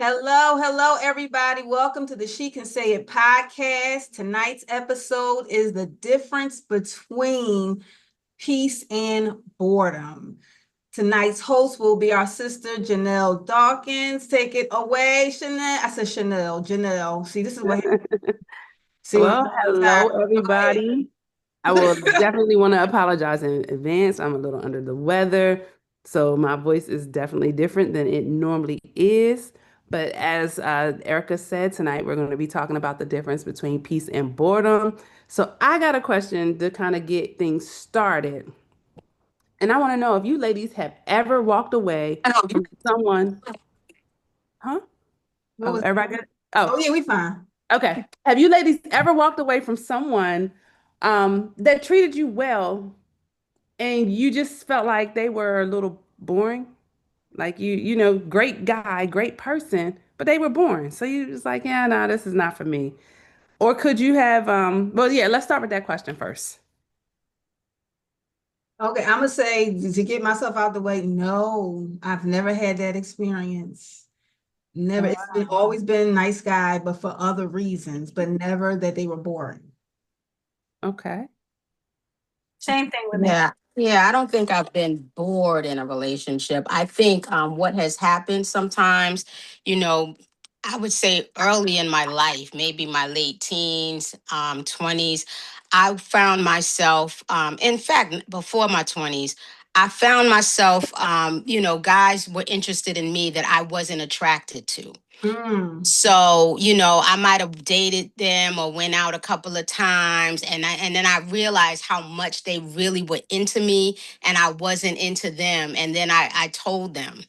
Hello, hello, everybody. Welcome to the She Can Say It podcast. Tonight's episode is the difference between peace and boredom. Tonight's host will be our sister Janelle Dawkins. Take it away, Chanel. I said Chanel, Janelle. See, this is what. See, Well, hello, everybody. I will definitely want to apologize in advance. I'm a little under the weather, so my voice is definitely different than it normally is. But as Erica said, tonight we're going to be talking about the difference between peace and boredom. So I got a question to kind of get things started. And I want to know if you ladies have ever walked away from someone, huh? What Oh, was? everybody good? Oh Oh, yeah, we fine. okay. Have you ladies ever walked away from someone that treated you well and you just felt like they were a little boring? Like great guy, great person, but they were boring. So you was like, yeah, no, this is not for me. Or could you have well, yeah, let's start with that question first. Okay, I'm gonna say to get myself out the way. No, I've never had that experience. Never. It's been always been nice guy, but for other reasons, but never that they were boring. Okay. Same thing with me. Yeah, I don't think I've been bored in a relationship. I think what has happened sometimes, you know, I would say early in my life, maybe my late teens, 20s, I found myself, in fact, before my 20s, I found myself, guys were interested in me that I wasn't attracted to. Mm. So, I might have dated them or went out a couple of times and then I realized how much they really were into me and I wasn't into them. And then I told them.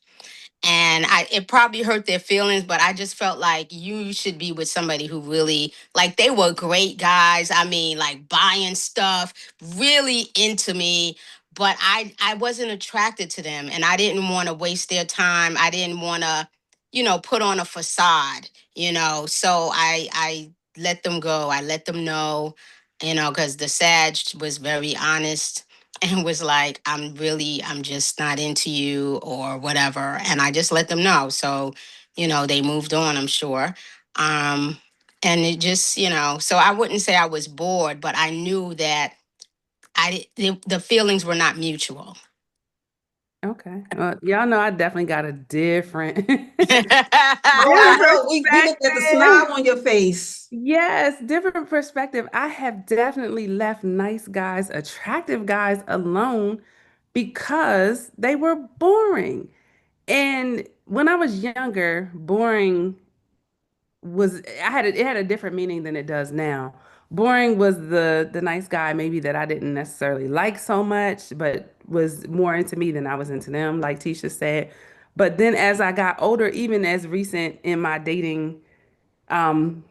And it probably hurt their feelings, but I just felt like you should be with somebody who really like they were great guys. I mean, like buying stuff, really into me. But I wasn't attracted to them and I didn't want to waste their time. I didn't want to, put on a facade, So I let them go. I let them know, because the Sag was very honest and was like, I'm just not into you or whatever. And I just let them know. So, they moved on, I'm sure. Um, and it just, so I wouldn't say I was bored, but I knew that the feelings were not mutual. Okay. Well, y'all know I definitely got a different Oh, I different know. We looked at the perspective. smile on your face. Yes, different perspective. I have definitely left nice guys, attractive guys alone because they were boring. And when I was younger, boring was it had a different meaning than it does now. Boring was the nice guy maybe that I didn't necessarily like so much, but was more into me than I was into them, like Tisha said. But then as I got older, even as recent in my dating um,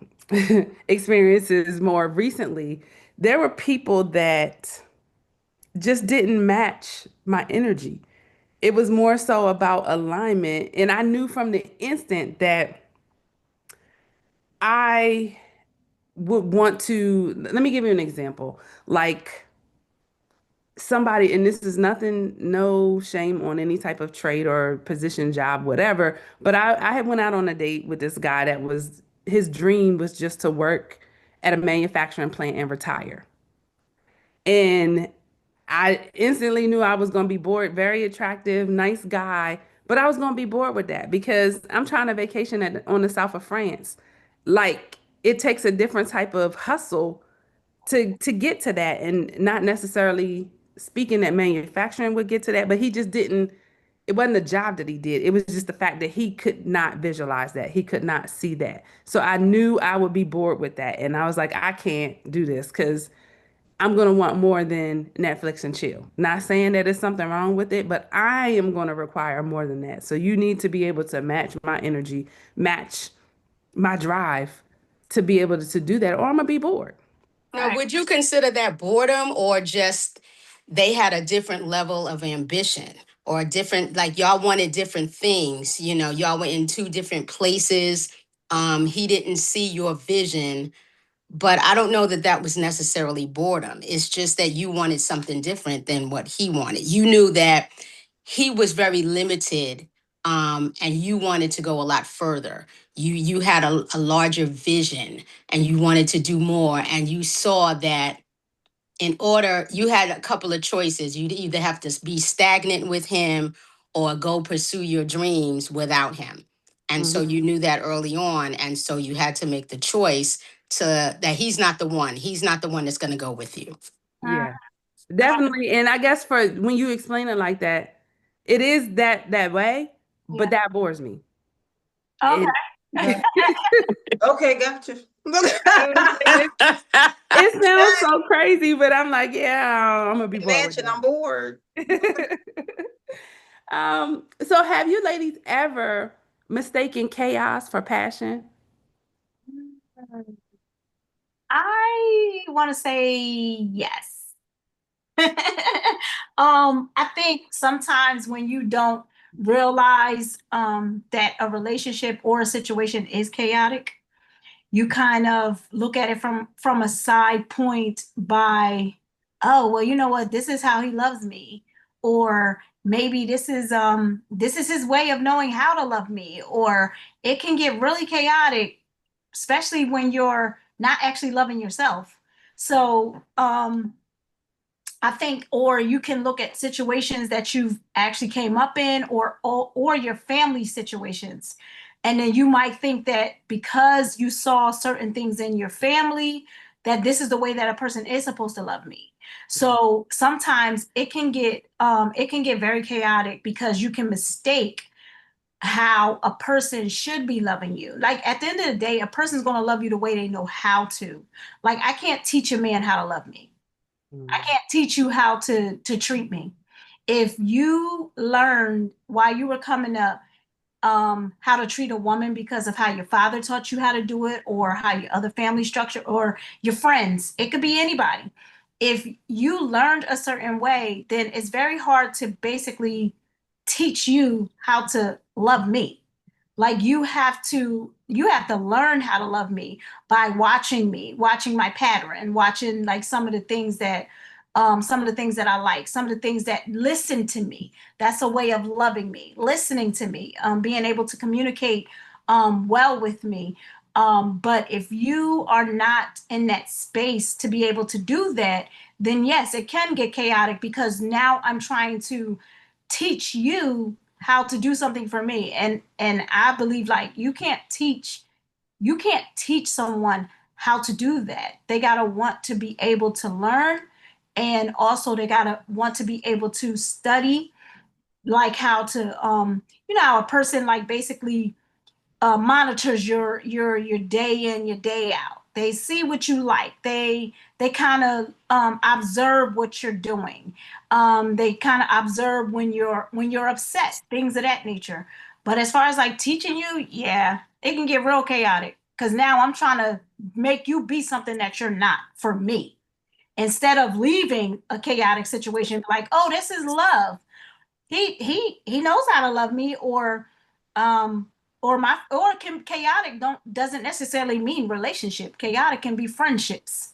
experiences more recently, there were people that just didn't match my energy. It was more so about alignment. And I knew from the instant that I would want to, let me give you an example. Like somebody, and this is nothing, no shame on any type of trade or position, job, whatever. But I had went out on a date with this guy that was, his dream was just to work at a manufacturing plant and retire. And I instantly knew I was going to be bored. Very attractive, nice guy, but I was going to be bored with that because I'm trying to vacation on the south of France. Like it takes a different type of hustle to get to that, and not necessarily speaking that manufacturing would get to that, but he just didn't. It wasn't the job that he did. It was just the fact that he could not visualize that. He could not see that. So I knew I would be bored with that, and I was like, I can't do this because I'm going to want more than Netflix and chill. Not saying that there's something wrong with it, but I am going to require more than that. So you need to be able to match my energy, match my drive to be able to do that, or I'm going to be bored. Now, would you consider that boredom or just they had a different level of ambition or a different, like y'all wanted different things? Y'all were in two different places. He didn't see your vision, but I don't know that that was necessarily boredom. It's just that you wanted something different than what he wanted. You knew that he was very limited and you wanted to go a lot further. You had a larger vision, and you wanted to do more, and you saw that in order, you had a couple of choices. You'd either have to be stagnant with him or go pursue your dreams without him. And so Mhm. you knew that early on. And so you had to make the choice to that he's not the one. He's not the one that's going to go with you. Yeah, definitely. And I guess for when you explain it like that, it is that way, but that bores me. Okay. Okay, gotcha. It sounds so crazy, but I'm like, yeah, I'm gonna be bored with Imagine I'm bored. that. So have you ladies ever mistaken chaos for passion? I want to say yes. I think sometimes when you don't realize that a relationship or a situation is chaotic, you kind of look at it from a side point by, oh, well, you know what, this is how he loves me, or maybe this is his way of knowing how to love me, or it can get really chaotic, especially when you're not actually loving yourself. So I think, or you can look at situations that you've actually came up in, or your family situations, and then you might think that because you saw certain things in your family, that this is the way that a person is supposed to love me. So sometimes it can get very chaotic because you can mistake how a person should be loving you. Like at the end of the day, a person's going to love you the way they know how to. Like I can't teach a man how to love me. I can't teach you how to treat me. If you learned while you were coming up how to treat a woman because of how your father taught you how to do it, or how your other family structure, or your friends, it could be anybody. If you learned a certain way, then it's very hard to basically teach you how to love me. Like you have to learn how to love me, watching my pattern, watching like some of the things that I like, some of the things that listen to me. That's a way of loving me, listening to me, being able to communicate well with me. But if you are not in that space to be able to do that, then yes, it can get chaotic because now I'm trying to teach you how to do something for me. And I believe like you can't teach someone how to do that. They got to want to be able to learn, and also they got to want to be able to study, like how to you know how a person like basically monitors your day in, your day out. They see what you like. They kind of observe what you're doing. They kind of observe when you're upset, things of that nature. But as far as like teaching you, yeah, it can get real chaotic because now I'm trying to make you be something that you're not for me. Instead of leaving a chaotic situation, like, oh, this is love. He knows how to love me, um or can chaotic don't doesn't necessarily mean relationship. Chaotic can be friendships.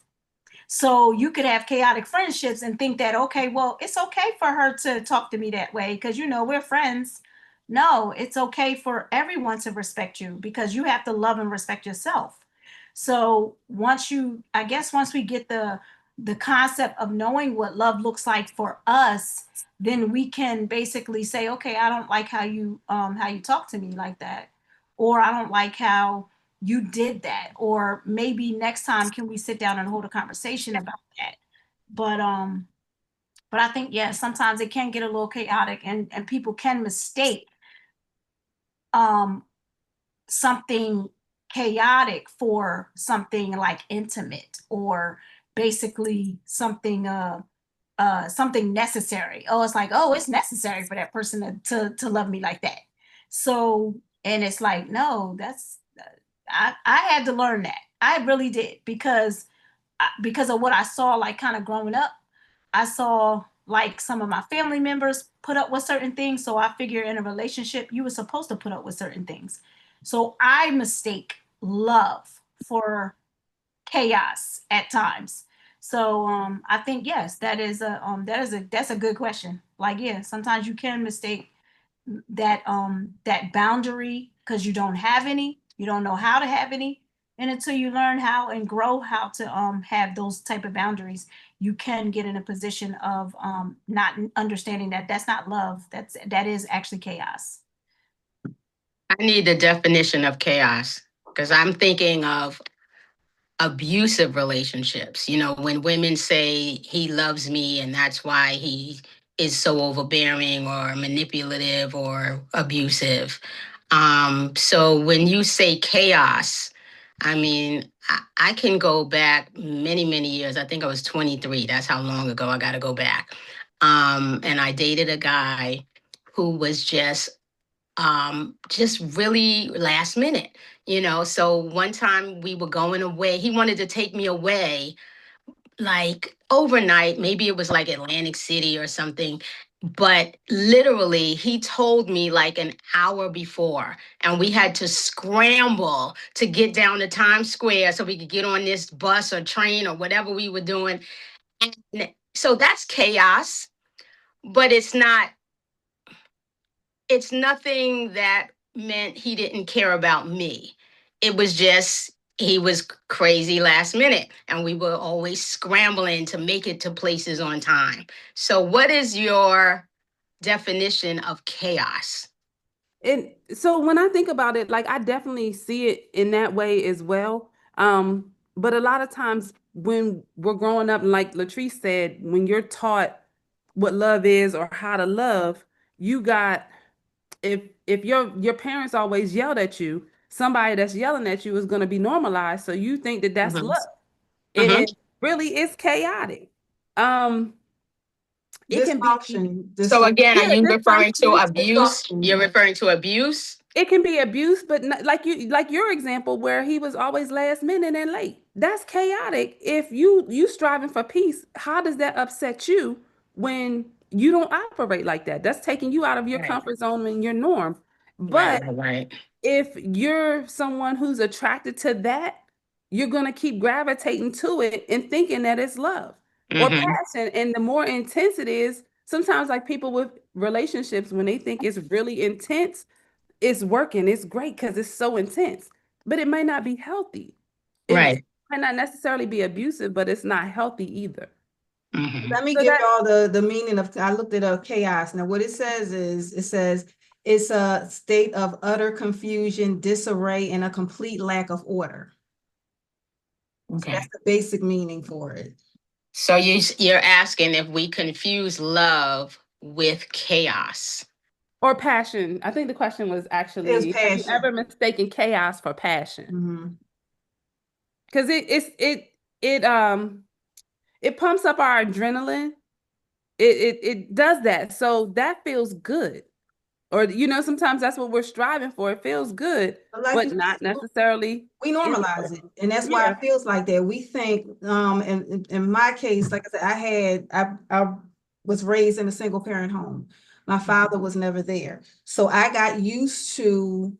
So you could have chaotic friendships and think that, okay, well, it's okay for her to talk to me that way because we're friends. No, it's okay for everyone to respect you because you have to love and respect yourself. So I guess once we get the concept of knowing what love looks like for us, then we can basically say, okay, I don't like how you talk to me like that, or I don't like how you did that, or maybe next time can we sit down and hold a conversation about that. But I think, yeah, sometimes it can get a little chaotic, and people can mistake um something chaotic for something like intimate, or basically something necessary. Oh, it's like, oh, it's necessary for that person to love me like that. So, and it's like, no, I had to learn that. I really did because of what I saw, like kind of growing up. I saw like some of my family members put up with certain things. So I figure in a relationship, you were supposed to put up with certain things. So I mistake love for chaos at times. So I think yes, that's a good question. Like, yeah, sometimes you can mistake that boundary, because you don't have any, you don't know how to have any. And until you learn how and grow how to have those type of boundaries, you can get in a position of not understanding that that's not love. That is actually chaos. I need the definition of chaos because I'm thinking of abusive relationships. You know, when women say he loves me and that's why he is so overbearing or manipulative or abusive. So when you say chaos, I mean, I can go back many, many years. I think I was 23. That's how long ago I got to go back. And I dated a guy who was just really last minute, you know. So one time we were going away, he wanted to take me away like overnight, maybe it was like Atlantic City or something. But literally, he told me like an hour before, and we had to scramble to get down to Times Square so we could get on this bus or train or whatever we were doing. And so that's chaos, but it's nothing that meant he didn't care about me. It was just he was crazy last minute and we were always scrambling to make it to places on time. So what is your definition of chaos? And so when I think about it, like I definitely see it in that way as well. But a lot of times when we're growing up, like Latrice said, when you're taught what love is or how to love, you got if your parents always yelled at you, somebody that's yelling at you is going to be normalized. So you think that that's Mhm. love. Mhm. It really is chaotic. It can be Dysfunction. So again, are yeah, you referring to dysfunction. abuse? You're referring to abuse? It can be abuse, but not, like your example where he was always last minute and late. That's chaotic. If you striving for peace, how does that upset you when you don't operate like that? That's taking you out of your Right. comfort zone and your norm. Right, But right. if you're someone who's attracted to that, you're gonna keep gravitating to it and thinking that it's love or Mhm. passion. And the more intense it is, sometimes like people with relationships, when they think it's really intense, it's working, it's great because it's so intense, but it may not be healthy. It Right. might not necessarily be abusive, but it's not healthy either. Mhm. Let me So give that y'all the meaning of, I looked at chaos. Now, what it says is, it says it's a state of utter confusion, disarray, and a complete lack of order. So Okay. that's the basic meaning for it. So you're asking if we confuse love with chaos. or passion. I think the question was actually, have you passion. ever mistaken chaos for passion? Mhm. Because it pumps up our adrenaline. It does that. So that feels good. Or sometimes that's what we're striving for. It feels good, But like but you not said, necessarily. we normalize it, and that's why Yeah. it feels like that. We think, in my case, like I said, I was raised in a single parent home. My father was never there, so I got used to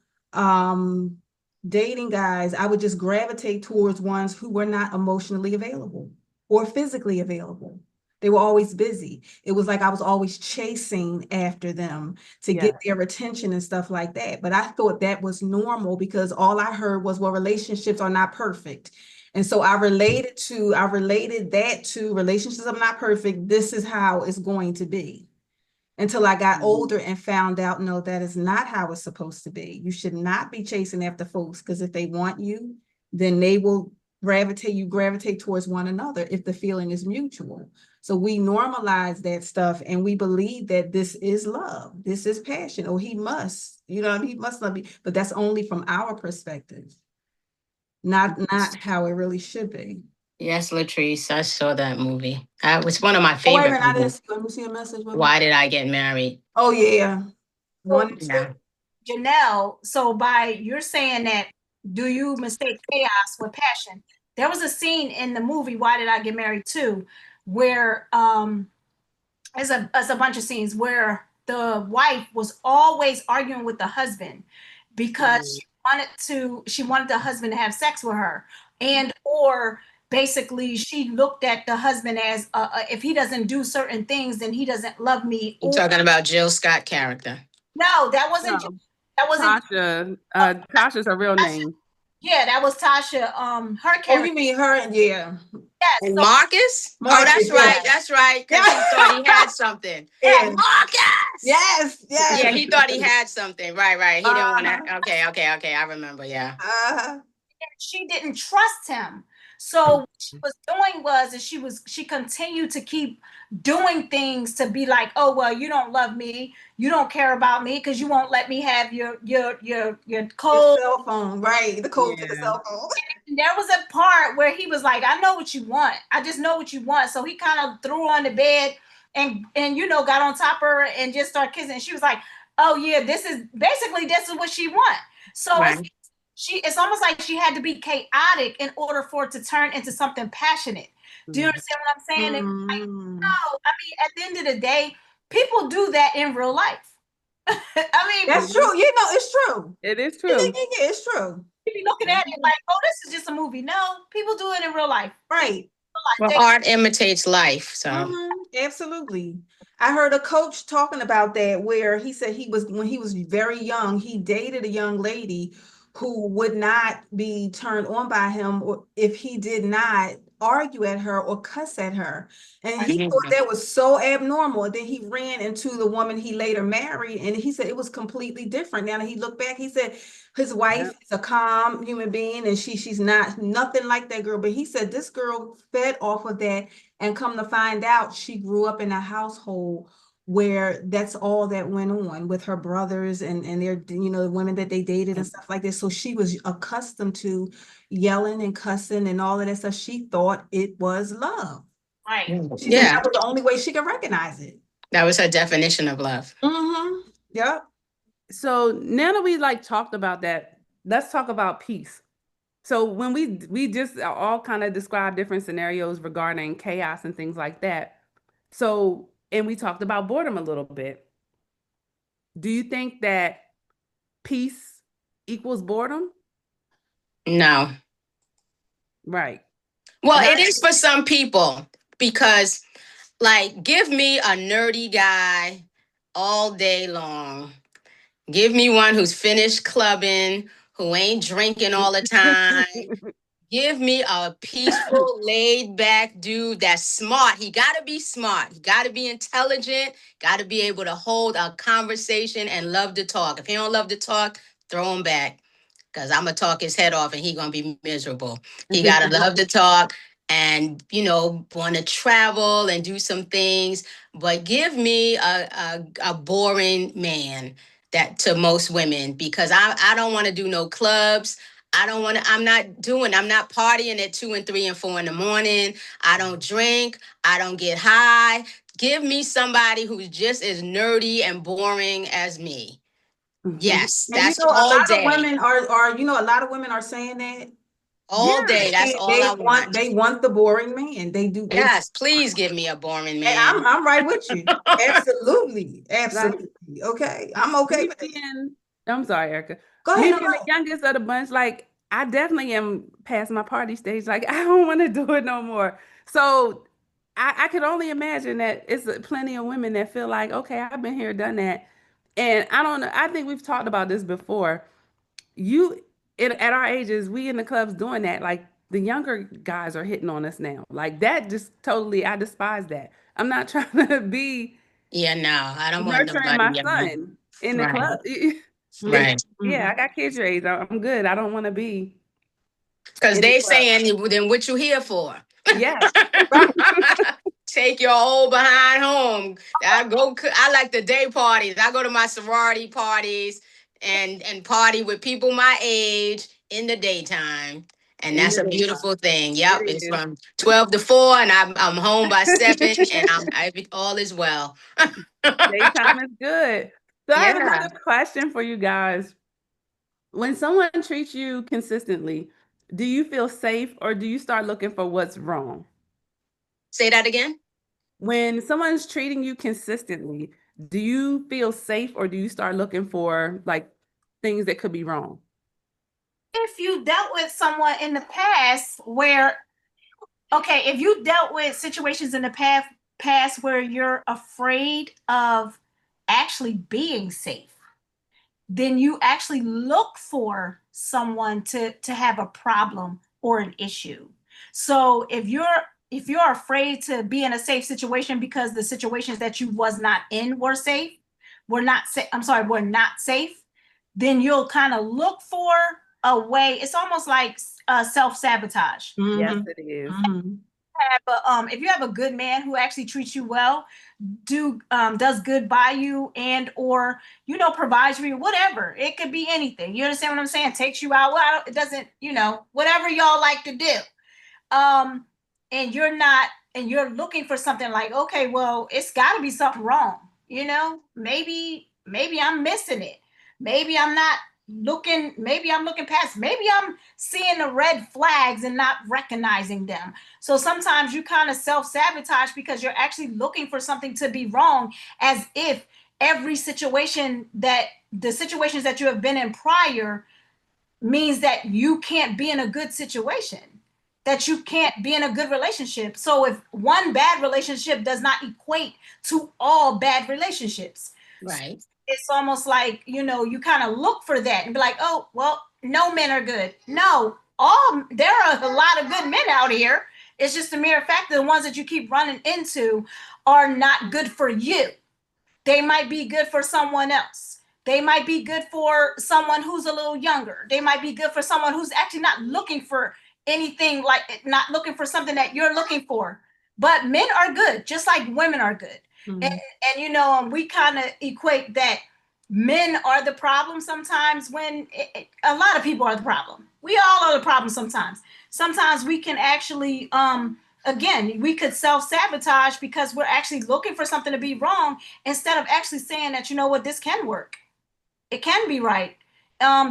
dating guys. I would just gravitate towards ones who were not emotionally available or physically available. They were always busy. It was like I was always chasing after them to get Yeah. their attention and stuff like that. But I thought that was normal because all I heard was, well, relationships are not perfect. And so I related that to relationships are not perfect. This is how it's going to be. Until I got older and found out, no, that is not how it's supposed to be. You should not be chasing after folks, because if they want you, then they will gravitate towards one another if the feeling is mutual. So we normalize that stuff and we believe that this is love, this is passion. Oh, he must, he must love me. But that's only from our perspective, not how it really should be. Yes, Latrice, I saw that movie. It was one of my Oh, wait a favorite minute, I didn't movies. see, let me see a message. Why Did I Get Married? Oh, yeah. One and two. Yeah. Janelle, so you're saying that, do you mistake chaos with passion? There was a scene in the movie Why Did I Get Married Too, where as a bunch of scenes where the wife was always arguing with the husband because she wanted the husband to have sex with her, and or basically she looked at the husband as if he doesn't do certain things, then he doesn't love me. You're talking about Jill Scott character. No, that wasn't No. that wasn't Tasha. Tasha's her real name. yeah, that was Tasha. Her Oh, character. you mean her? Yeah. Yes, And so Marcus? Oh, Marcus, that's yeah. right. That's right. Because he thought he had something. Yeah. Marcus! Yes, yes. Yeah, he thought he had something. Right, right. He didn't want Uh-huh. to. Okay. I remember. Yeah. she didn't trust him. So what she was doing was is she continued to keep doing things to be like, oh well, you don't love me, you don't care about me because you won't let me have your Your code. cell phone, right? The code to the Yeah. cell phone. And there was a part where he was like, I know what you want. I just know what you want. So he kind of threw her on the bed and got on top of her and just started kissing. And she was like, oh yeah, this is what she want. So Right. it's almost like she had to be chaotic in order for it to turn into something passionate. Do you understand what I'm saying? It's like, Mm. no, I mean, at the end of the day, people do that in real life. I mean, That's true. You know, it's true. It is Yeah, true. it's true. you be looking at it like, oh, this is just a movie. No, people do it in real life. Right. Well, art imitates life. So, Mhm, absolutely. I heard a coach talking about that where he said when he was very young, he dated a young lady who would not be turned on by him or if he did not argue at her or cuss at her. And he thought that was so abnormal. And then he ran into the woman he later married, and he said it was completely different. Now that he looked back, he said his wife is a calm human being and she's not nothing like that girl. But he said this girl fed off of that, and come to find out, she grew up in a household where that's all that went on with her brothers and their, the women that they dated and stuff like this. So she was accustomed to yelling and cussing and all of that stuff. She thought it was love. Right. She said yeah, that was the only way she could recognize it. that was her definition of love. Mm-hmm. Yep. So now that we talked about that, let's talk about peace. So when we just all kind of described different scenarios regarding chaos and things like that. So, and we talked about boredom a little bit. Do you think that peace equals boredom? No. Right. Well, it is for some people because, give me a nerdy guy all day long. Give me one who's finished clubbing, who ain't drinking all the time. Give me a peaceful, laid back dude that's smart. He got to be smart. He got to be intelligent, got to be able to hold a conversation and love to talk. If he don't love to talk, throw him back because I'm going to talk his head off and he going to be miserable. He got to love to talk and, want to travel and do some things. But give me a boring man that to most women because I don't want to do no clubs. I'm not partying at 2 and 3 and 4 in the morning. I don't drink. I don't get high. Give me somebody who's just as nerdy and boring as me. Yes, And that's a all lot day. of women are a lot of women are saying that. All day. That's all I want. They want the boring man. They do. Yes, please give me a boring man. And I'm right with you. Absolutely. Absolutely. Okay. I'm okay with it. I'm sorry, Erica. Go Me ahead. being the youngest of the bunch, I definitely am past my party stage. I don't want to do it no more. So I could only imagine that it's plenty of women that feel like, okay, I've been here, done that. And I don't know. I think we've talked about this before. At our ages, we in the clubs doing that. Like the younger guys are hitting on us now. Like that just totally, I despise that. I'm not trying to be Yeah, no, I don't want nurturing nobody my young. son in the Right. club. Right. Yeah, I got kids your age. I'm good. I don't want to be. Because in they the club. saying, then what you here for? Yes. Take your old behind home. I like the day parties. I go to my sorority parties and party with people my age in the daytime. And that's a beautiful thing. Yep. It's from 12 to 4 and I'm home by 7 and all is well. Daytime is good. So I have Yeah. another question for you guys. When someone treats you consistently, do you feel safe or do you start looking for what's wrong? Say that again. When someone's treating you consistently, do you feel safe or do you start looking for things that could be wrong? If you dealt with someone in the past if you dealt with situations in the past where you're afraid of actually being safe, then you actually look for someone to have a problem or an issue. So if you're afraid to be in a safe situation because the situations that you was not in were safe, were not safe, were not safe, then you'll kind of look for a way. It's almost like self-sabotage. Yes, Mhm, it is. mhm. If you have a good man who actually treats you well, does good by you, and or provides for you, whatever, it could be anything. You understand what I'm saying? Takes you out. Well, it doesn't. Whatever y'all like to do. Um, and you're not, and you're looking for something like, okay, well, it's got to be something wrong. Maybe I'm missing it. Maybe I'm not looking. Maybe I'm looking past. Maybe I'm seeing the red flags and not recognizing them. So sometimes you kind of self-sabotage because you're actually looking for something to be wrong, as if every situation that the situations that you have been in prior means that you can't be in a good situation, that you can't be in a good relationship. So if one bad relationship does not equate to all bad relationships, Right. it's almost like, you kind of look for that and be like, oh, well, no men are good. No, there are a lot of good men out here. It's just a mere fact that the ones that you keep running into are not good for you. They might be good for someone else. They might be good for someone who's a little younger. They might be good for someone who's actually not looking for anything, like not looking for something that you're looking for. But men are good, just like women are good. Mhm. And we kind of equate that men are the problem sometimes, when a lot of people are the problem. We all are the problem sometimes. Sometimes we can actually again, we could self-sabotage because we're actually looking for something to be wrong, instead of actually saying that, what, this can work. It can be right.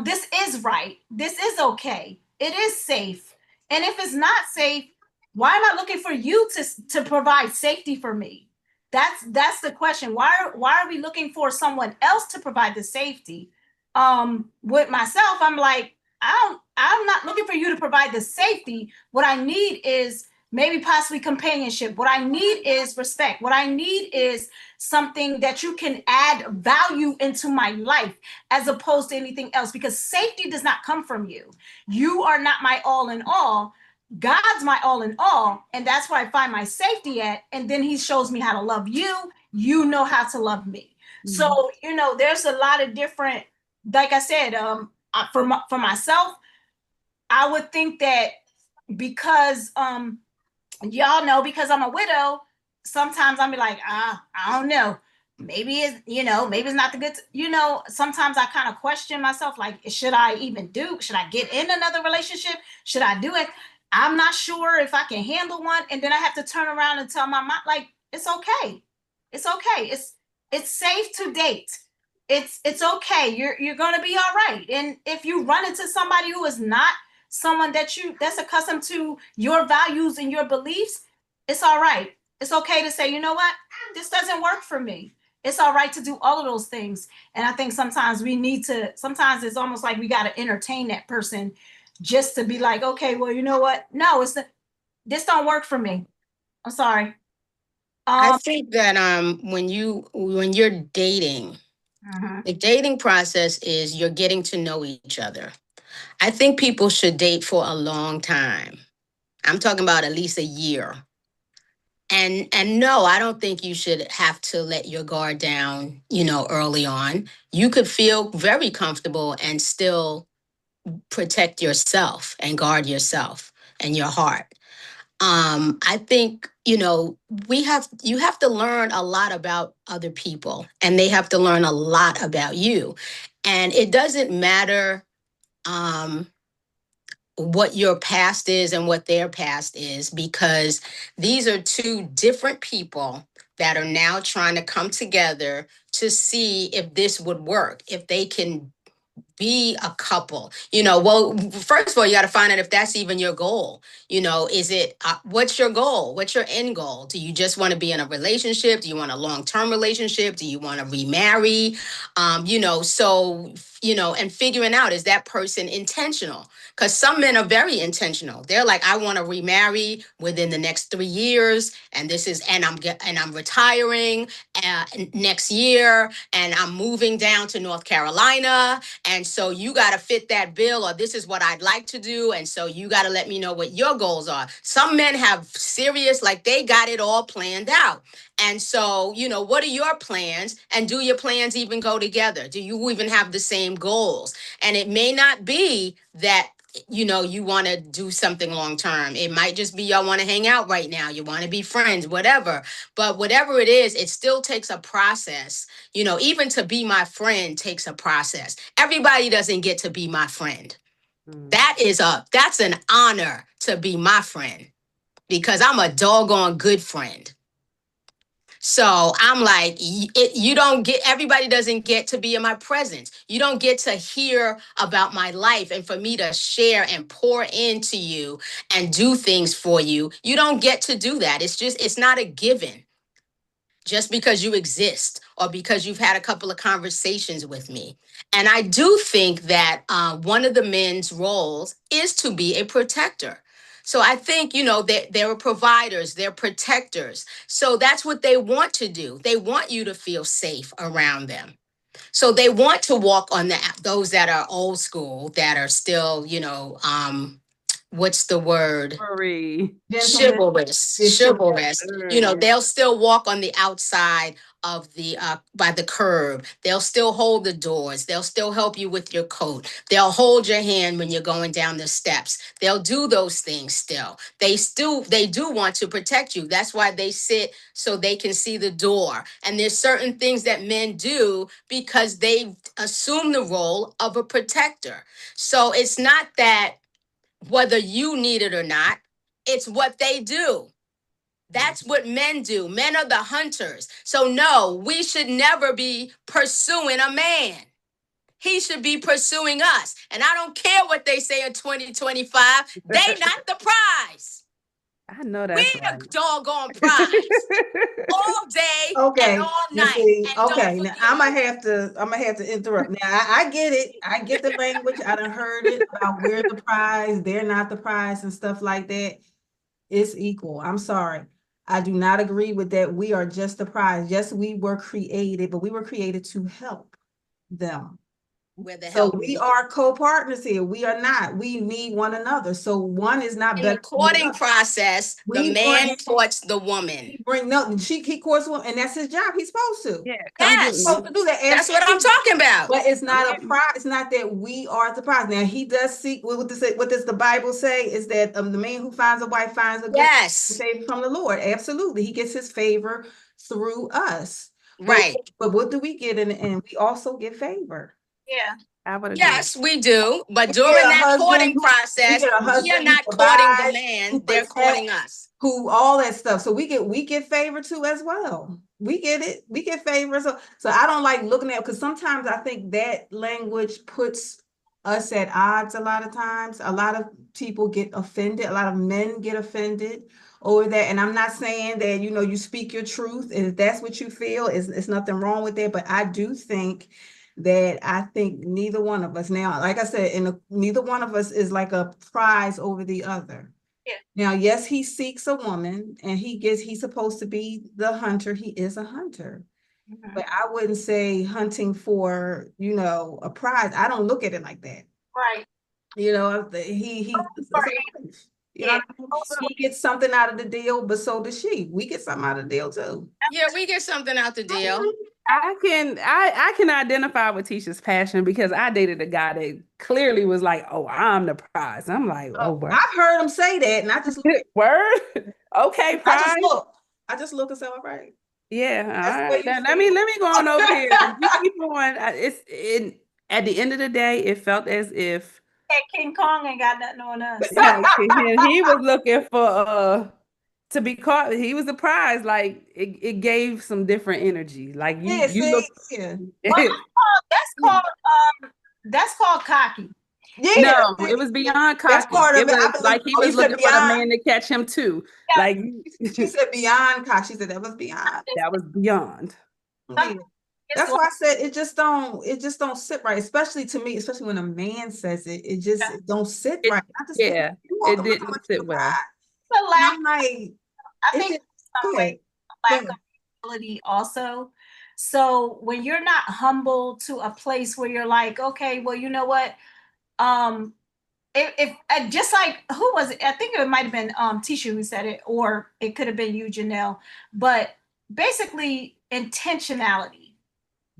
This is right. This is okay. It is safe. And if it's not safe, why am I looking for you to provide safety for me? That's the question. Why are we looking for someone else to provide the safety? With myself, I'm like, I'm not looking for you to provide the safety. What I need is maybe possibly companionship. What I need is respect. What I need is something that you can add value into my life, as opposed to anything else, because safety does not come from you. You are not my all in all. God's my all in all, and that's where I find my safety at. And then he shows me how to love you. You know how to love me. So, there's a lot of different, like I said, for myself, I would think that because y'all know, because I'm a widow, sometimes I'm be like, I don't know. Maybe maybe it's not the good, sometimes I kind of question myself, like, should I get in another relationship? Should I do it? I'm not sure if I can handle one. And then I have to turn around and tell my mom, like, it's okay. It's okay. It's safe to date. It's okay. You're gonna be all right. And if you run into somebody who is not someone that's accustomed to your values and your beliefs, it's all right. It's okay to say, you know what, this doesn't work for me. It's all right to do all of those things. And I think sometimes sometimes it's almost like we got to entertain that person, just to be like, okay, well, you know what? No, this don't work for me. I'm sorry. I think that when you're dating, Mhm. the dating process is you're getting to know each other. I think people should date for a long time. I'm talking about at least a year. And no, I don't think you should have to let your guard down, early on. You could feel very comfortable and still protect yourself and guard yourself and your heart. I think, you have to learn a lot about other people, and they have to learn a lot about you. And it doesn't matter um, what your past is and what their past is, because these are two different people that are now trying to come together to see if this would work, if they can be a couple. Well, first of all, you got to find out if that's even your goal. Is it, what's your goal? What's your end goal? Do you just want to be in a relationship? Do you want a long-term relationship? Do you want to remarry? And figuring out, is that person intentional? Because some men are very intentional. They're like, I want to remarry within the next 3 years, and I'm retiring next year, and I'm moving down to North Carolina, and so you got to fit that bill, or this is what I'd like to do, and so you got to let me know what your goals are. Some men have serious, like they got it all planned out. And so, what are your plans? And do your plans even go together? Do you even have the same goals? And it may not be that you want to do something long term. It might just be y'all want to hang out right now. You want to be friends, whatever. But whatever it is, it still takes a process. Even to be my friend takes a process. Everybody doesn't get to be my friend. That's an honor to be my friend, because I'm a doggone good friend. So I'm like, everybody doesn't get to be in my presence. You don't get to hear about my life and for me to share and pour into you and do things for you. You don't get to do that. It's not a given just because you exist or because you've had a couple of conversations with me. And I do think that one of the men's roles is to be a protector. So I think, they're providers, they're protectors. So that's what they want to do. They want you to feel safe around them. So they want to walk on those that are old school, that are still, what's the word? Chivalrous. They'll still walk on the outside of by the curb. They'll still hold the doors. They'll still help you with your coat. They'll hold your hand when you're going down the steps. They'll do those things still. They do want to protect you. That's why they sit so they can see the door. And there's certain things that men do because they assume the role of a protector. So it's not that whether you need it or not, it's what they do. That's what men do. Men are the hunters. So no, we should never be pursuing a man. He should be pursuing us. And I don't care what they say in 2025. They not the prize. I know that's We right. the doggone prize. All day and all night. Now I'm gonna have to interrupt. Now I get it. I get the language. I done heard it about we're the prize, they're not the prize and stuff like that. It's equal. I'm sorry. I do not agree with that. We are just the prize. Yes, we were created, but we were created to help them. So we are co-partners here. We are not. We need one another. So one is not better. In the courting process, the man courts the woman. He courts woman, and that's his job. He's supposed to. Yeah, yes. He's supposed to do that. That's what I'm talking about. But it's not a prize. It's not that we are the prize. Now he does seek. What does the Bible say? Is that the man who finds a wife finds a good favor from the Lord. Absolutely, he gets his favor through us. Right. But what do we get in the end? We also get favor. Yeah. Yes, we do. But during that courting process, we are not courting the man, they're courting us. All that stuff. So we get favor too as well. We get it. We get favor. So I don't like looking at, because sometimes I think that language puts us at odds a lot of times. A lot of people get offended. A lot of men get offended over that. And I'm not saying that, you speak your truth. And if that's what you feel, it's nothing wrong with that. But I do think neither one of us, now, like I said, neither one of us is like a prize over the other. Yeah. Now, yes, he seeks a woman and he's supposed to be the hunter. He is a hunter. Mm-hmm. But I wouldn't say hunting for, a prize. I don't look at it like that. Right. He gets something out of the deal, but so does she. We get something out of the deal too. Yeah, we get something out the deal. I can identify with Tisha's passion, because I dated a guy that clearly was like, "Oh, I'm the prize." I'm like, "Oh, wow." I've heard him say that, and I just word. Okay, prize. I just look and say, "All right." Yeah. All right. Now, let me go on over here. You keep going. At the end of the day, it felt as if King Kong ain't got nothing on us. He was looking for to be caught. He was the prize. Like it gave some different energy. Like you look. Well, that's called That's called cocky. Yeah, No, it was beyond that's cocky. part of It it. I was believe- like he oh, you was said looking for the beyond? man to catch him too. Yeah. Like She said beyond cock. She said that was beyond. that was beyond. Yeah. It's That's like- why I said it just don't sit right, especially to me, especially when a man says it. It just it don't sit It- right. I just yeah, you walk it around didn't with sit your well. pride, it's a and lack. I'm like, I it's think just, some go way, ahead. lack Go of humility also. So when you're not humble to a place where you're like, okay, well, you know what? If just like who was it? I think it might have been Tisha who said it, or it could have been you, Janelle. But basically, intentionality.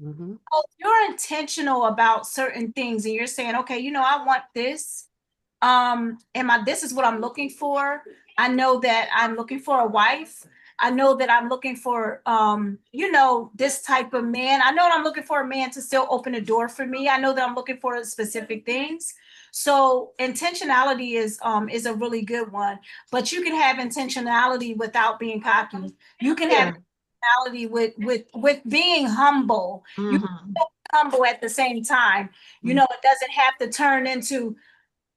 Mhm. Oh, you're intentional about certain things, and you're saying, okay, you know, I want this. This is what I'm looking for. I know that I'm looking for a wife. I know that I'm looking for you know, this type of man. I know that I'm looking for a man to still open a door for me. I know that I'm looking for specific things. So intentionality is a really good one. But you can have intentionality without being cocky. You can have intentionality with being humble. You Mhm. humble at the same time. You Mhm. know, it doesn't have to turn into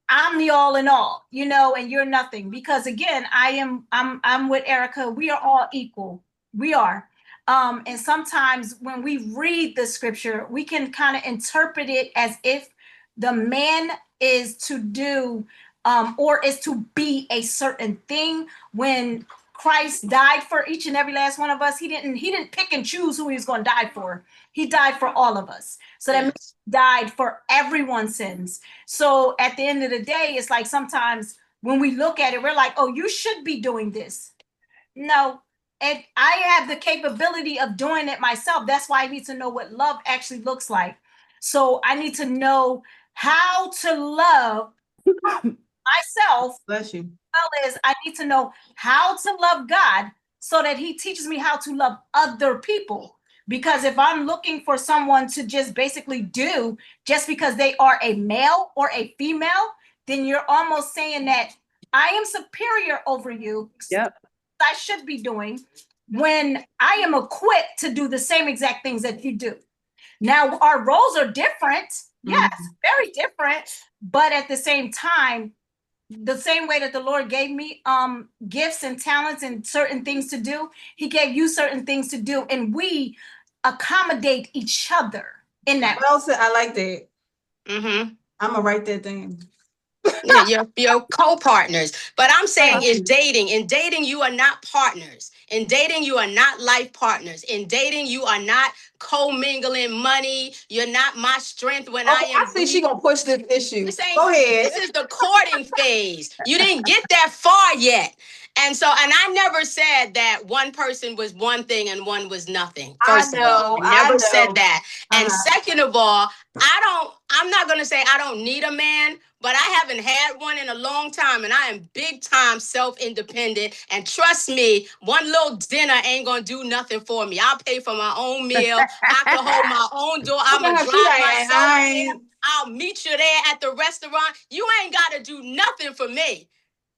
I'm the all in all, you know, and you're nothing. Because again, I'm with Erica. We are all equal. We are. And sometimes when we read the scripture, we can kind of interpret it as if the man is to do or is to be a certain thing. When Christ died for each and every last one of us, he didn't pick and choose who he was going to die for. He died for all of us. So that means he died for everyone's sins. So at the end of the day, it's like sometimes when we look at it, we're like, oh, you should be doing this. No, and I have the capability of doing it myself. That's why I need to know what love actually looks like. So I need to know how to love myself, Bless you. well as I need to know how to love God so that he teaches me how to love other people. Because if I'm looking for someone to just basically do just because they are a male or a female, then you're almost saying that I am superior over you. Yep. I should be doing when I am equipped to do the same exact things that you do. Now, our roles are different. Yes, very different. But at the same time, the same way that the Lord gave me gifts and talents and certain things to do, he gave you certain things to do, and we accommodate each other in that. Well said. I like that. Mm-hmm. I'm gonna write that down. Yeah, you're co-partners. But I'm saying Right. is dating. In dating, you are not partners. In dating, you are not life partners. In dating, you are not co-mingling money. You're not my strength when Okay, I am I see she weak. gonna push this issue. This ain't- Go ahead. This is the courting phase. You didn't get that far yet. And I never said that one person was one thing and one was nothing. First of all, I never said that. And second of all, I'm not going to say I don't need a man, but I haven't had one in a long time, and I am big time self-independent. And trust me, one little dinner ain't going to do nothing for me. I'll pay for my own meal. I can hold my own door. I'm going to drive myself there. I'll meet you there at the restaurant. You ain't got to do nothing for me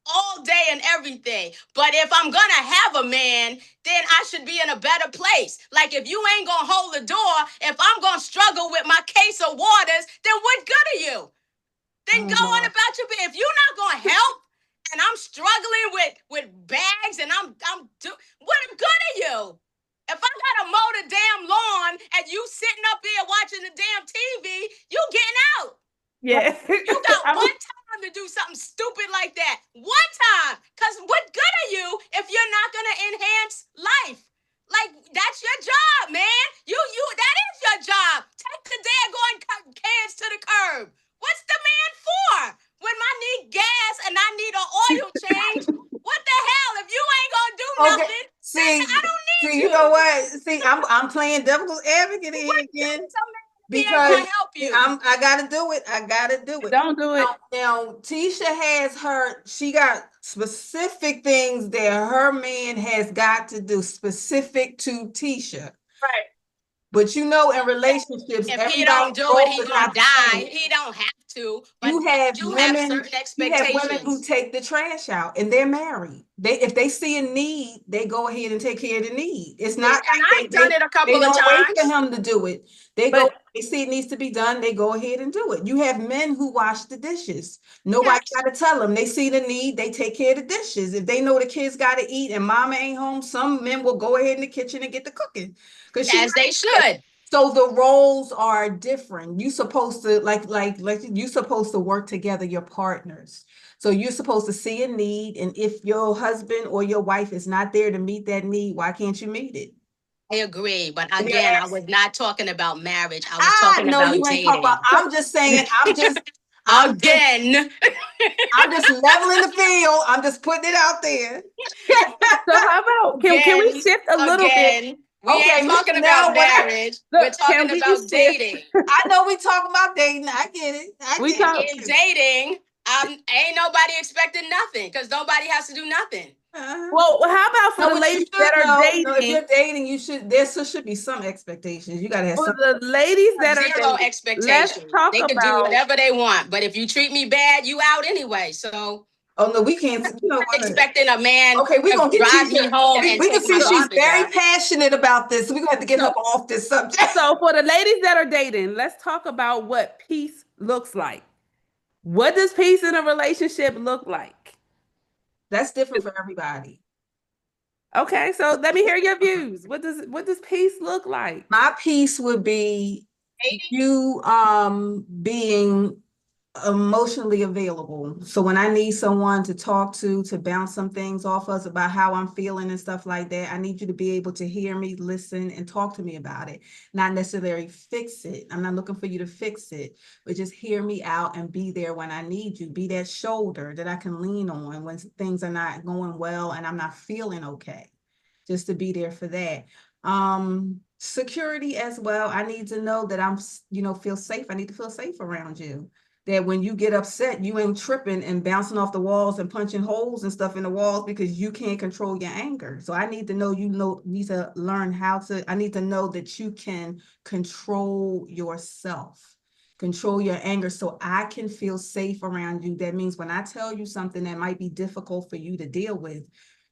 all day and everything. But if I'm going to have a man, then I should be in a better place. Like if you ain't going to hold the door, if I'm going to struggle with my case of waters, then what good are you? Then go on about your business. If you're not going to help and I'm struggling with bags and what good are you? If I gotta mow the damn lawn and you sitting up there watching the damn TV, you getting out. Yeah. You got one time to do something stupid like that. One time. Because what good are you if you're not going to enhance life? Like, that's your job, man. That is your job. Take the daggone cans to the curb. What's the man for? When I need gas and I need an oil change, what the hell? If you ain't going to do nothing, then I don't need you. You know what? See, I'm playing devil's advocate here again. Because help you. I gotta do it. I gotta do it. Don't do it. Now, Tisha she got specific things that her man has got to do specific to Tisha. Right. But you know, in relationships, if he don't do it, he gonna die. He don't have to, but You have you have women, certain you have women who expectations. take the trash out and they're married. If they see a need, they go ahead and take care of the need. It's not And like I've done it a they couple of don't wait for times. him to do it. They see it needs to be done, they go ahead and do it. You have men who wash the dishes. Nobody Yes. got to tell them. They see the need, they take care of the dishes. If they know the kids got to eat and mama ain't home, some men will go ahead in the kitchen and get the cooking. As they should. So the roles are different. You supposed to you supposed to work together, your partners. So you're supposed to see a need, and if your husband or your wife is not there to meet that need, why can't you meet it? I agree. But And again, I that's- was not talking about marriage. I was talking No, about you ain't talking dating. about. I'm just saying. Again. I'm just leveling the field. I'm just putting it out there. So how about can we Again, shift a little bit? Again, we Okay, ain't talking now about what I- marriage. We're talking Can we about shift? dating. I know we talking about dating. I get it. We talk- In dating, ain't nobody expecting nothing because nobody has to do nothing. Well, how about for No, the but you ladies should that are know, dating? if you're dating, there should be some expectations. You gotta have For some. the ladies that are Zero dating, expectations. let's talk They can do about. whatever they want, but if you treat me bad, you out anyway. So Oh no, we can't. You know I'm what? expecting a man Okay, we're to gonna get drive you. me home We and can take see my she's garbage very out. passionate about this. We're gonna have to get her off this subject. So for the ladies that are dating, let's talk about what peace looks like. What does peace in a relationship look like? That's different for everybody. Okay, so let me hear your views. What does peace look like? My piece would be you being emotionally available. So when I need someone to talk to bounce some things off us about how I'm feeling and stuff like that, I need you to be able to hear me, listen, and talk to me about it. Not necessarily fix it. I'm not looking for you to fix it, but just hear me out and be there when I need you. Be that shoulder that I can lean on when things are not going well and I'm not feeling okay. Just to be there for that. Security as well. I need to know that I'm, feel safe. I need to feel safe around you. That when you get upset, you ain't tripping and bouncing off the walls and punching holes and stuff in the walls because you can't control your anger. So I need to know, need to learn I need to know that you can control yourself, control your anger so I can feel safe around you. That means when I tell you something that might be difficult for you to deal with,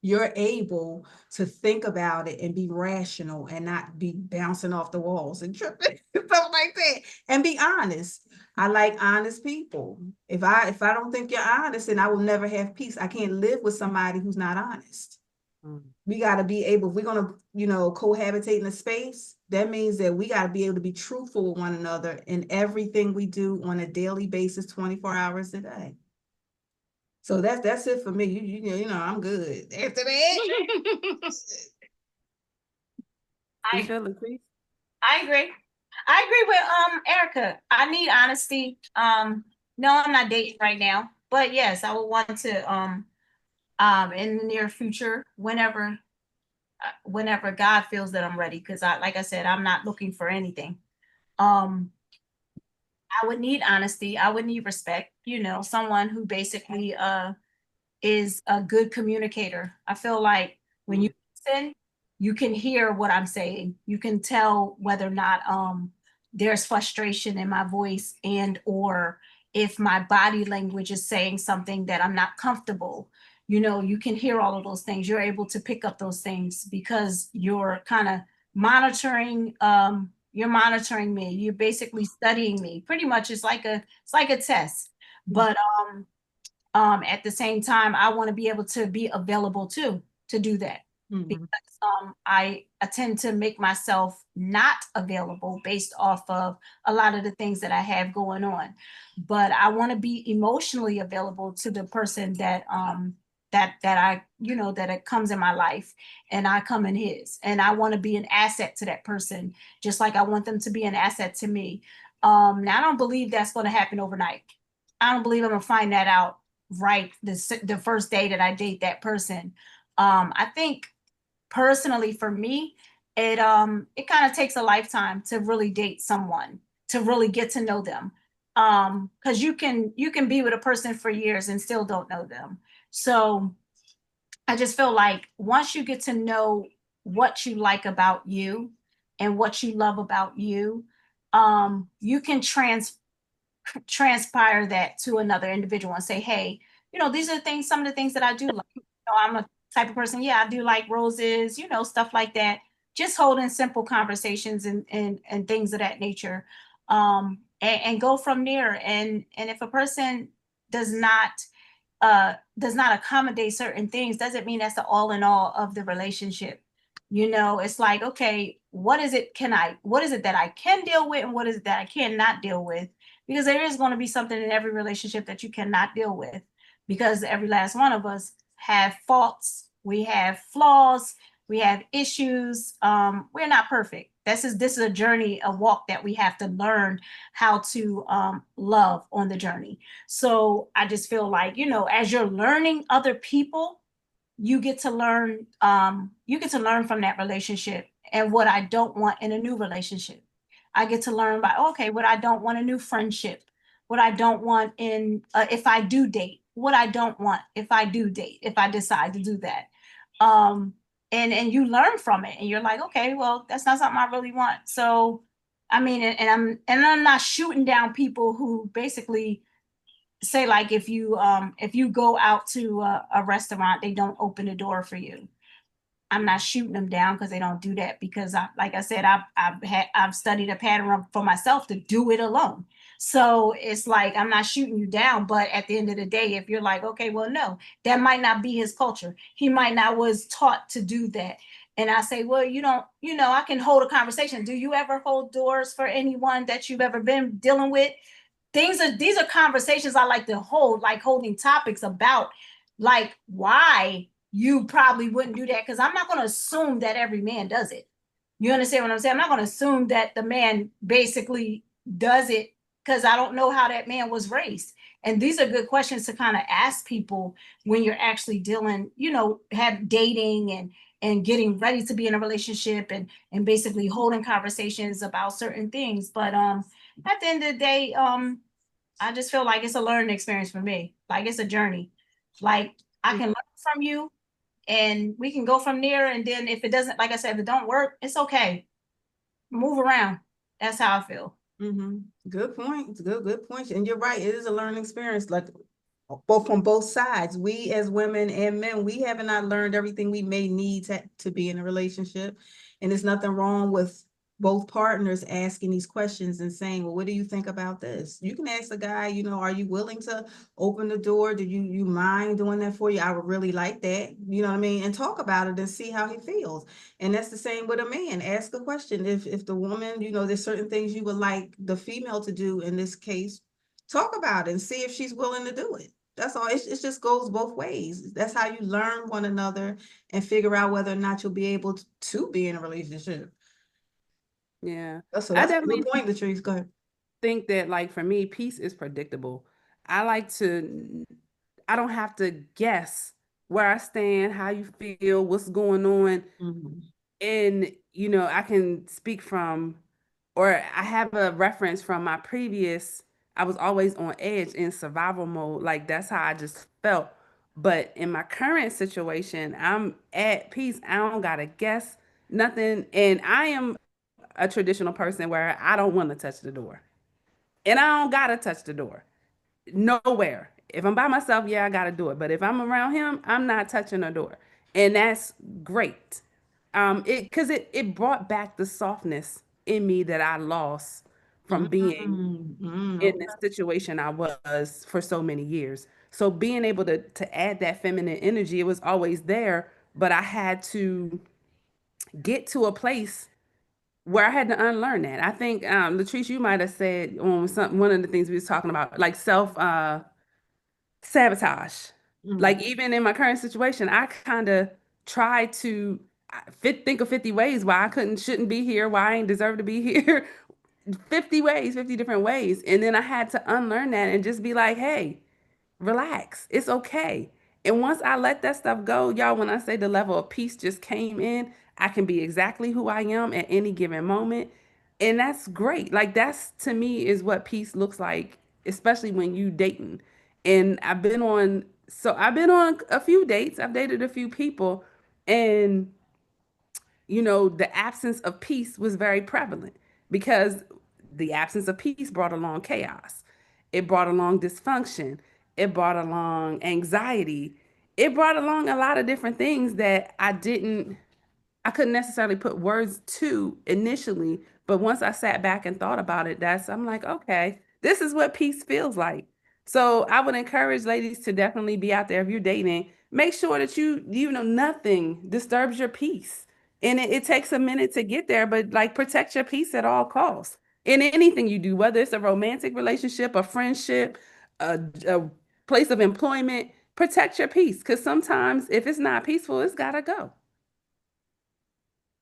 you're able to think about it and be rational and not be bouncing off the walls and tripping, stuff like that, and be honest. I like honest people. If I don't think you're honest, then I will never have peace. I can't live with somebody who's not honest. We got to be able, if we're going to, cohabitate in a space, that means that we got to be able to be truthful with one another in everything we do on a daily basis, 24 hours a day. So that's it for me. I'm good. After that, I agree. I agree with Erica. I need honesty. No, I'm not dating right now, but yes, I would want to in the near future, whenever God feels that I'm ready, because like I said, I'm not looking for anything. I would need honesty. I would need respect. Someone who basically is a good communicator. I feel like when you listen, you can hear what I'm saying. You can tell whether or not there's frustration in my voice and or if my body language is saying something that I'm not comfortable. You can hear all of those things. You're able to pick up those things because you're kind of monitoring you're monitoring me. You're basically studying me. Pretty much it's like a test. But at the same time, I want to be able to be available too, to do that. Because I tend to make myself not available based off of a lot of the things that I have going on. But I want to be emotionally available to the person that that I, that it comes in my life and I come in his. And I want to be an asset to that person, just like I want them to be an asset to me. Now I don't believe that's going to happen overnight. I don't believe I'm gonna find that out right the first day that I date that person. I think personally for me, it kind of takes a lifetime to really date someone, to really get to know them. Because you can be with a person for years and still don't know them. So I just feel like once you get to know what you like about you and what you love about you, you can transpire that to another individual and say, hey, these are things, some of the things that I do like. I'm a type of person, yeah, I do like roses, stuff like that. Just holding simple conversations and things of that nature. And go from there. And if a person does not accommodate certain things, doesn't mean that's the all in all of the relationship. It's like, okay, what is it that I can deal with, and what is it that I cannot deal with? Because there is going to be something in every relationship that you cannot deal with, because every last one of us have faults, we have flaws, we have issues. We're not perfect. This is a journey, a walk that we have to learn how to love on the journey. So I just feel like, as you're learning other people, you get to learn from that relationship, and what I don't want in a new relationship. I get to learn by, okay, what I don't want, a new friendship, what I don't want in if I do date, what I don't want if I do date, if I decide to do that. And you learn from it, and you're like, okay, well, that's not something I really want. So I mean, and I'm not shooting down people who basically say, like, if you go out to a restaurant, they don't open the door for you. I'm not shooting them down because they don't do that, because like I said, I've studied a pattern for myself to do it alone. So it's like, I'm not shooting you down, but at the end of the day, if you're like, okay, well, no, that might not be his culture. He might not was taught to do that. And I say, well, I can hold a conversation. Do you ever hold doors for anyone that you've ever been dealing with? These are conversations I like to hold, like holding topics about, like, why you probably wouldn't do that, because I'm not going to assume that every man does it. You understand what I'm saying? I'm not going to assume that the man basically does it, because I don't know how that man was raised. And these are good questions to kind of ask people when you're actually dealing, have dating and getting ready to be in a relationship, and basically holding conversations about certain things. But at the end of the day, I just feel like it's a learning experience for me. Like, it's a journey. Like, I can learn from you, and we can go from there. And then if it doesn't, like I said, if it don't work, it's okay. Move around. That's how I feel. Good point. It's good point. And you're right. It is a learning experience, like both from both sides. We as women and men, we have not learned everything we may need to be in a relationship. And there's nothing wrong with both partners asking these questions and saying, well, what do you think about this? You can ask the guy, are you willing to open the door? Do you mind doing that for you? I would really like that. You know what I mean? And talk about it and see how he feels. And that's the same with a man. Ask a question. If the woman, there's certain things you would like the female to do in this case, talk about it and see if she's willing to do it. That's all. It just goes both ways. That's how you learn one another and figure out whether or not you'll be able to be in a relationship. Yeah. That's I a definitely good point, Latrice. Go ahead. think that, like, for me, peace is predictable. I don't have to guess where I stand, how you feel, what's going on. And, I can speak from, or I have a reference from my previous, I was always on edge in survival mode. Like, that's how I just felt. But in my current situation, I'm at peace. I don't gotta guess nothing. And I am a traditional person where I don't want to touch the door. And I don't gotta touch the door. Nowhere. If I'm by myself, yeah, I gotta do it. But if I'm around him, I'm not touching the door. And that's great. It brought back the softness in me that I lost from being in the situation I was for so many years. So being able to add that feminine energy, it was always there, but I had to get to a place where I had to unlearn that. I think Latrice, you might have said on one of the things we was talking about, like self sabotage. Like, even in my current situation, I kind of try to think of 50 ways why I shouldn't be here, why I ain't deserve to be here. 50 ways, 50 different ways. And then I had to unlearn that and just be like, hey, relax. It's okay. And once I let that stuff go, y'all, when I say the level of peace just came in, I can be exactly who I am at any given moment. And that's great. Like, that's, to me, is what peace looks like, especially when you dating. And I've been on a few dates. I've dated a few people, and the absence of peace was very prevalent, because the absence of peace brought along chaos. It brought along dysfunction. It brought along anxiety. It brought along a lot of different things that I couldn't necessarily put words to initially, but once I sat back and thought about it, I'm like, okay, this is what peace feels like. So I would encourage ladies to definitely be out there if you're dating. Make sure that you know nothing disturbs your peace. And it takes a minute to get there, but like protect your peace at all costs in anything you do, whether it's a romantic relationship, a friendship, a place of employment. Protect your peace, because sometimes if it's not peaceful, it's gotta go.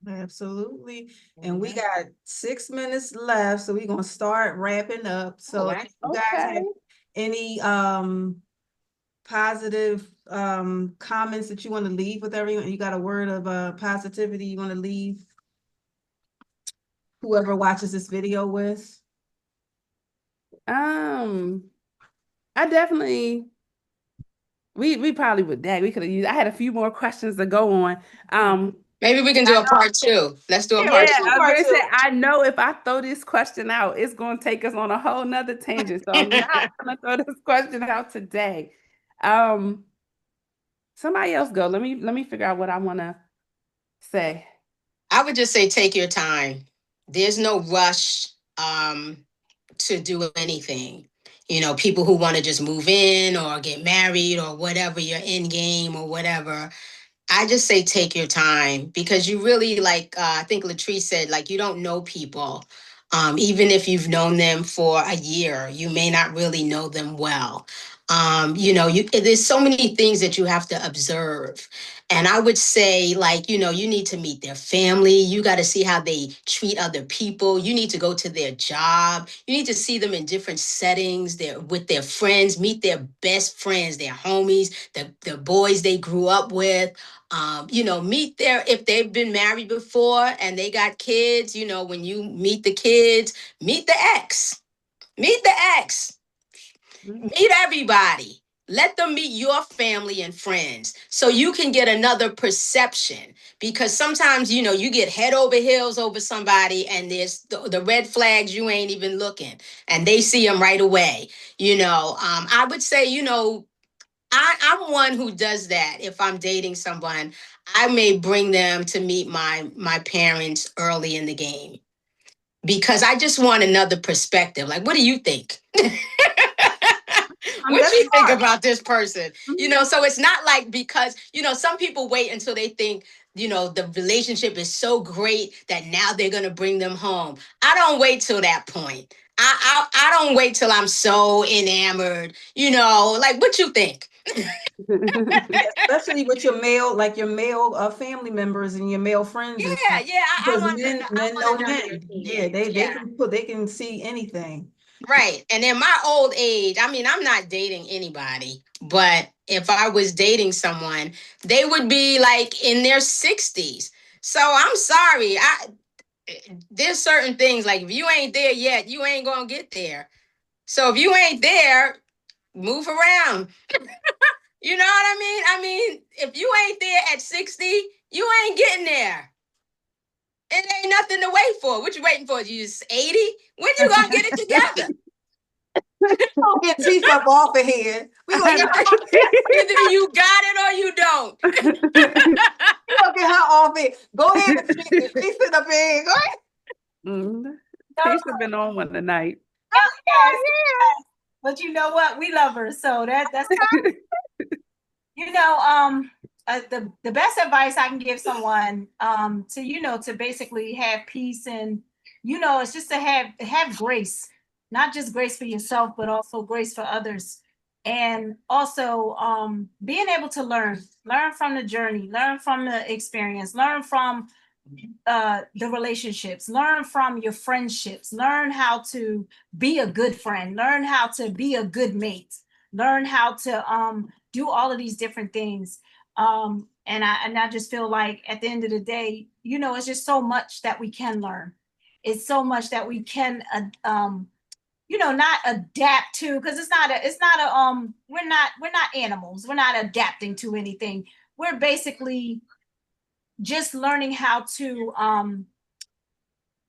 Absolutely. And we got 6 minutes left, so we're gonna start wrapping up. So wow. if you guys have Okay. any positive comments that you want to leave with everyone, you got a word of positivity you want to leave whoever watches this video with? I definitely we probably would we could have used. I had a few more questions to go on. Maybe we can do a part 2. Let's do a Yeah, part let's 2. do I was part gonna two. say, I know if I throw this question out, it's gonna take us on a whole nother tangent. So I'm not gonna throw this question out today. Somebody else go. Let me figure out what I wanna say. I would just say take your time. There's no rush to do anything. You know, people who want to just move in or get married or whatever, your end game or whatever. I just say take your time, because you really, like I think Latrice said, like, you don't know people. Even if you've known them for a year, you may not really know them well. You know, there's so many things that you have to observe. And I would say, like, you know, you need to meet their family. You got to see how they treat other people. You need to go to their job. You need to see them in different settings, with their friends, meet their best friends, their homies, the boys they grew up with. You know, if they've been married before and they got kids, you know, when you meet the kids, meet the ex, meet the ex, meet everybody. Let them meet your family and friends so you can get another perception. Because sometimes, you know, you get head over heels over somebody and there's the red flags, you ain't even looking, and they see them right away. You know, I would say, you know, I'm one who does that. If I'm dating someone, I may bring them to meet my parents early in the game, because I just want another perspective. Like, what do you think? What do That's you think smart. about this person? You know, so it's not like, because, you know, some people wait until they think, you know, the relationship is so great that now they're going to bring them home. I don't wait till that point. I don't wait till I'm so enamored, you know, like, what you think? Especially with your male, like your male family members and your male friends and Yeah, stuff. yeah. I Because want to men know know their men. Yeah, opinion. they Yeah. they can see anything. Right. And in my old age, I mean, I'm not dating anybody, but if I was dating someone, they would be like in their 60s. So I'm sorry. There's certain things, like, if you ain't there yet, you ain't gonna get there. So if you ain't there, move around. You know what I mean? I mean, if you ain't there at 60, you ain't getting there. It ain't nothing to wait for. What you waiting for? You just 80? When you gonna get it together? Don't get teeth up off of here. We gonna get Either you got it or you don't. you gonna get her off it. Go ahead, she sit up here. Go ahead. Keisha been on one tonight. Yes, but you know what? We love her, so that's you know, the best advice I can give someone, to, you know, to basically have peace, and, you know, it's just to have grace, not just grace for yourself, but also grace for others. And also, being able to learn from the journey, learn from the experience, learn from the relationships, learn from your friendships, learn how to be a good friend, learn how to be a good mate, learn how to do all of these different things. And I just feel like at the end of the day, you know, it's just so much that we can learn. It's so much that we can you know, not adapt to, because we're not animals. We're not adapting to anything. We're basically just learning how to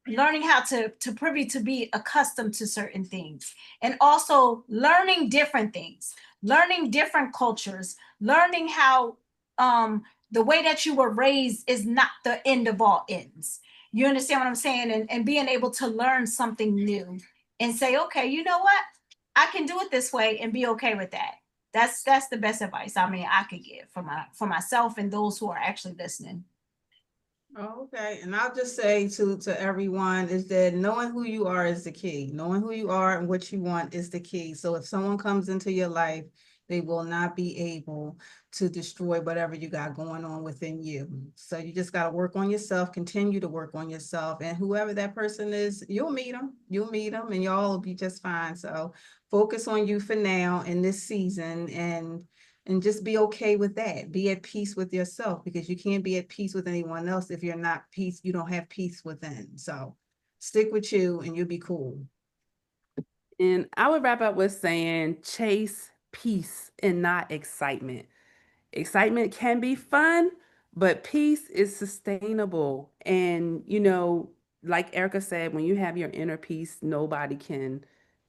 learning how to privy to be accustomed to certain things, and also learning different things, learning different cultures, learning how the way that you were raised is not the end of all ends. You understand what I'm saying? And being able to learn something new and say, okay, you know what? I can do it this way and be okay with that. That's the best advice I mean I could give for myself and those who are actually listening. Okay, and I'll just say to everyone is that knowing who you are is the key. Knowing who you are and what you want is the key. So if someone comes into your life, they will not be able to destroy whatever you got going on within you. So you just got to work on yourself, continue to work on yourself, and whoever that person is, you'll meet them, and y'all will be just fine. So focus on you for now in this season, and just be okay with that. Be at peace with yourself, because you can't be at peace with anyone else if you're not peace, you don't have peace within. So stick with you and you'll be cool. And I would wrap up with saying chase peace and not excitement. Excitement can be fun, but peace is sustainable. And, like Erica said, when you have your inner peace, nobody can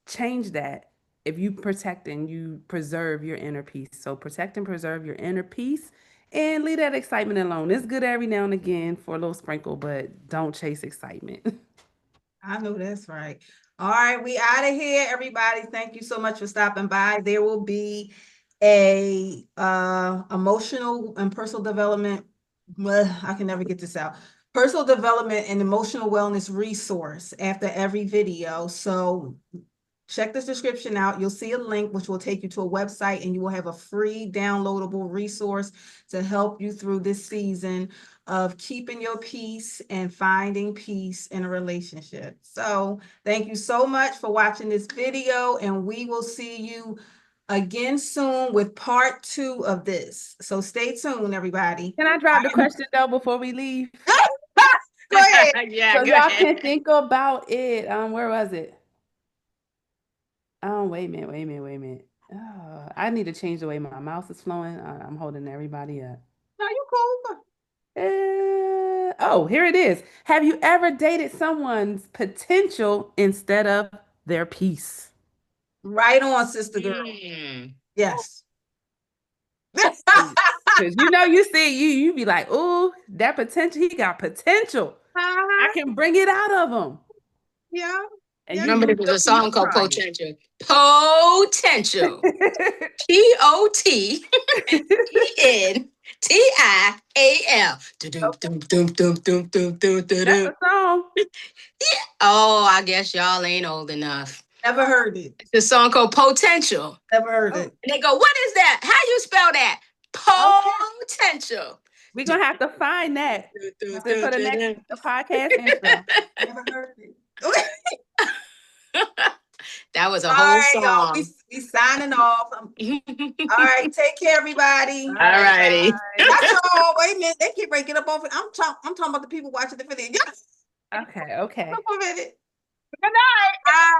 change that if you protect and you preserve your inner peace. So protect and preserve your inner peace and leave that excitement alone. It's good every now and again for a little sprinkle, but don't chase excitement. I know that's right. All right, we out of here, everybody. Thank you so much for stopping by. There will be a emotional and personal development. Well, I can never get this out. Personal development and emotional wellness resource after every video. So check this description out. You'll see a link which will take you to a website, and you will have a free downloadable resource to help you through this season of keeping your peace and finding peace in a relationship. So thank you so much for watching this video, and we will see you again soon with part 2 of this. So stay tuned, everybody. Can I drop the question though before we leave? Go ahead. Yeah, So go y'all ahead. can think about it. Where was it? Wait a minute. Oh, I need to change the way my mouse is flowing. I'm holding everybody up. No, you cool. Oh, here it is. Have you ever dated someone's potential instead of their peace? Right on, sister girl. Mm. Yes. Because you see, you be like, oh, that potential, he got potential. I can bring it out of him. Yeah. And Yeah. you Remember, lose there your was a song peace called trying. Potential. Potential. Potential. Dum, dum, dum, dum, dum, dum, dum, That's dum. a song. Oh, I guess y'all ain't old enough. Never heard it. It's a song called Potential. Never heard it. And they go, what is that? How you spell that? Potential. We're going to have to find that for the next podcast intro. Never heard it. That was a All whole right, y'all. song. We signing off. All right, take care, everybody. All righty. Not y'all. Wait a minute. They keep breaking up off it. I'm talking about the people watching the video. Okay. Wait a minute. Good night. Bye.